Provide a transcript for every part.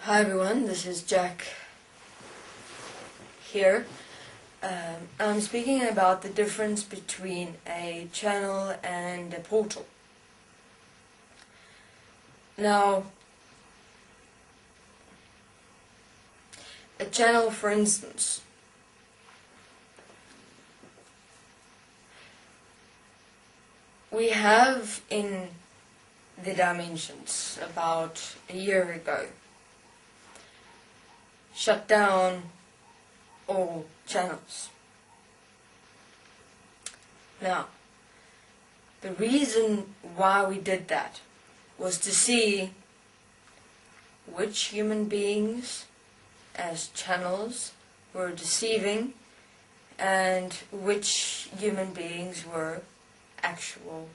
Hi everyone, this is Jack here. I'm speaking about the difference between a channel and a portal. Now, a channel, for instance, we have in the dimensions about a year ago shut down all channels. Now, the reason why we did that was to see which human beings as channels were deceiving and which human beings were actual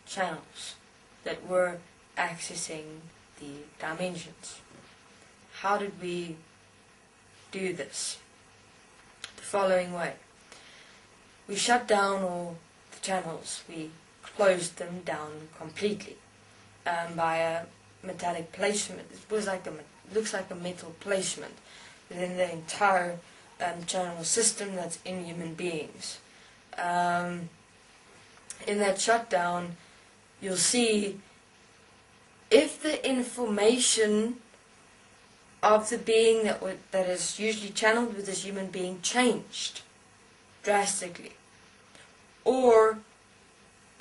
channels that were accessing the dimensions. How did we do this? The following way. We shut down all the channels. We closed them down completely by a metallic placement. It looks like a metal placement within the entire channel system that's in human beings. In that shutdown, you'll see if the information of the being that is usually channeled with this human being changed drastically, or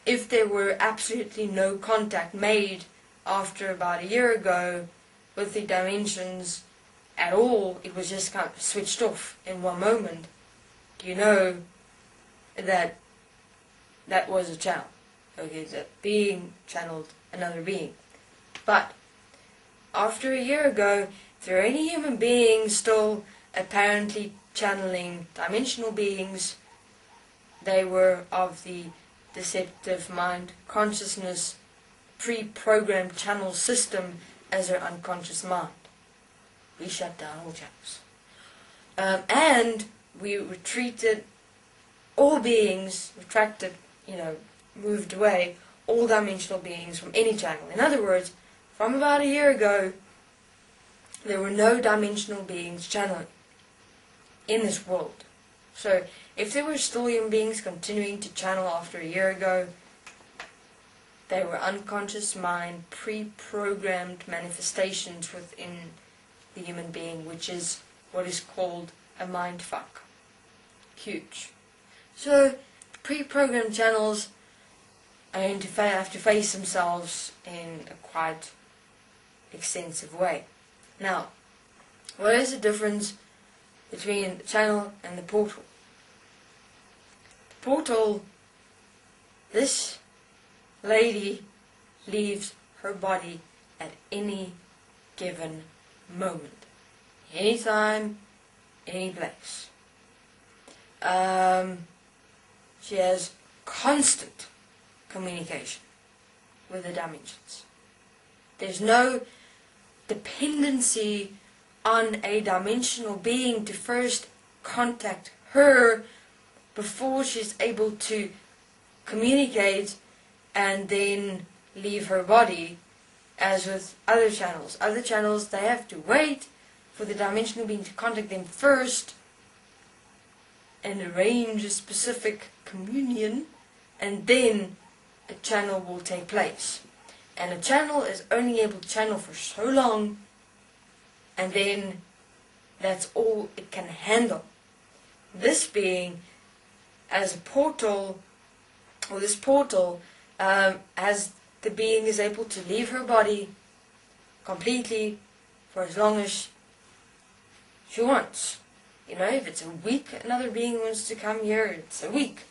if there were absolutely no contact made after about a year ago with the dimensions at all, it was just kind of switched off in one moment, you know that that was a channel. Okay, that being channeled another being. But after a year ago, if there are any human beings still apparently channeling dimensional beings, they were of the deceptive mind consciousness pre-programmed channel system as their unconscious mind. We shut down all channels. And we retreated all beings, moved away all dimensional beings from any channel. In other words, from about a year ago, there were no dimensional beings channeling in this world. So, if there were still human beings continuing to channel after a year ago, they were unconscious mind, pre-programmed manifestations within the human being, which is what is called a mindfuck. Huge. So, pre-programmed channels are going to have to face themselves in a quite extensive way. Now, what is the difference between the channel and the portal? The portal, this lady leaves her body at any given moment, anytime, any place. She has constant communication with the dimensions. There's no dependency on a dimensional being to first contact her before she's able to communicate and then leave her body, as with other channels. Other channels, they have to wait for the dimensional being to contact them first and arrange a specific communion, and then a channel will take place. And a channel is only able to channel for so long, and then that's all it can handle. This being, as a portal, or this portal, as the being is able to leave her body completely for as long as she wants. If it's a week, another being wants to come here, it's a week.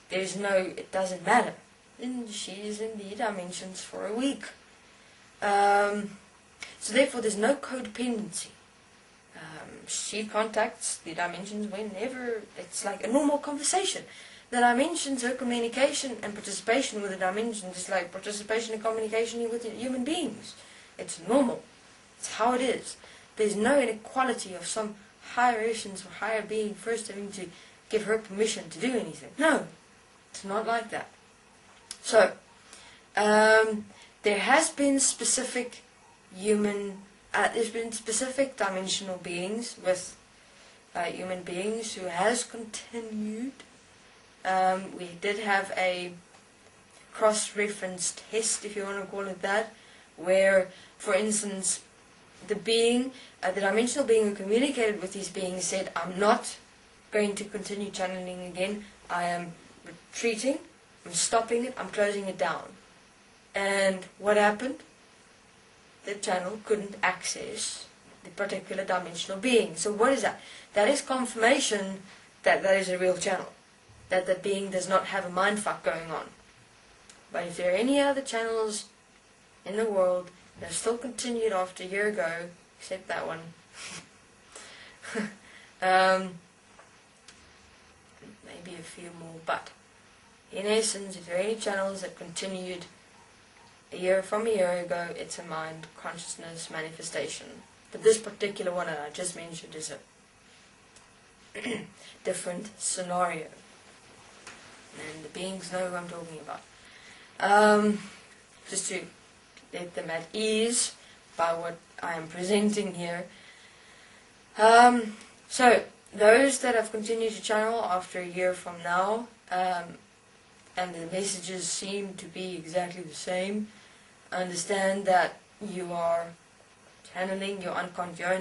It doesn't matter. And she's in the dimensions for a week. So therefore there's no codependency. She contacts the dimensions whenever. It's like a normal conversation. The dimensions, her communication and participation with the dimensions is like participation and communication with human beings. It's normal. It's how it is. There's no inequality of some higher essence or higher being first having to give her permission to do anything. No, it's not like that. So, there has been specific human there's been specific dimensional beings with human beings who has continued. We did have a cross-reference test, if you want to call it that, where, for instance, the dimensional being who communicated with these beings said, I'm not going to continue channeling again, I am retreating, I'm stopping it, I'm closing it down. And what happened? The channel couldn't access the particular dimensional being. So what is that? That is confirmation that that is a real channel, that the being does not have a mindfuck going on. But if there are any other channels in the world that still continued after a year ago, except that one, maybe a few more, but in essence, if there are any channels that continued from a year ago, it's a mind consciousness manifestation. But this particular one that I just mentioned is a different scenario. And the beings know who I'm talking about. Just to let them at ease by what I am presenting here. So, those that have continued to channel after a year from now, and the messages seem to be exactly the same, understand that you are channeling your own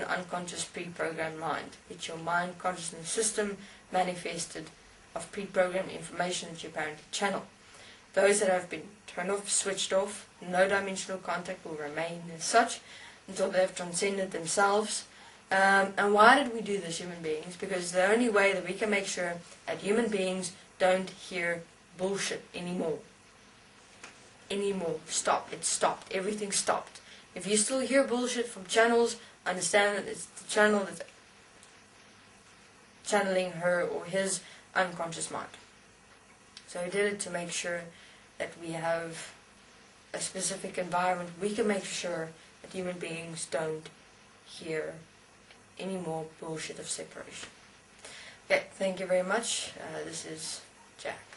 unconscious pre-programmed mind. It's your mind consciousness system manifested of pre-programmed information that you apparently channel. Those that have been turned off, switched off, no dimensional contact will remain as such until they have transcended themselves. And why did we do this, human beings? Because the only way that we can make sure that human beings don't hear bullshit anymore. Stop. It stopped. Everything stopped. If you still hear bullshit from channels, understand that it's the channel that's channeling her or his unconscious mind. So we did it to make sure that we have a specific environment. We can make sure that human beings don't hear any more bullshit of separation. Okay, thank you very much. This is Jack.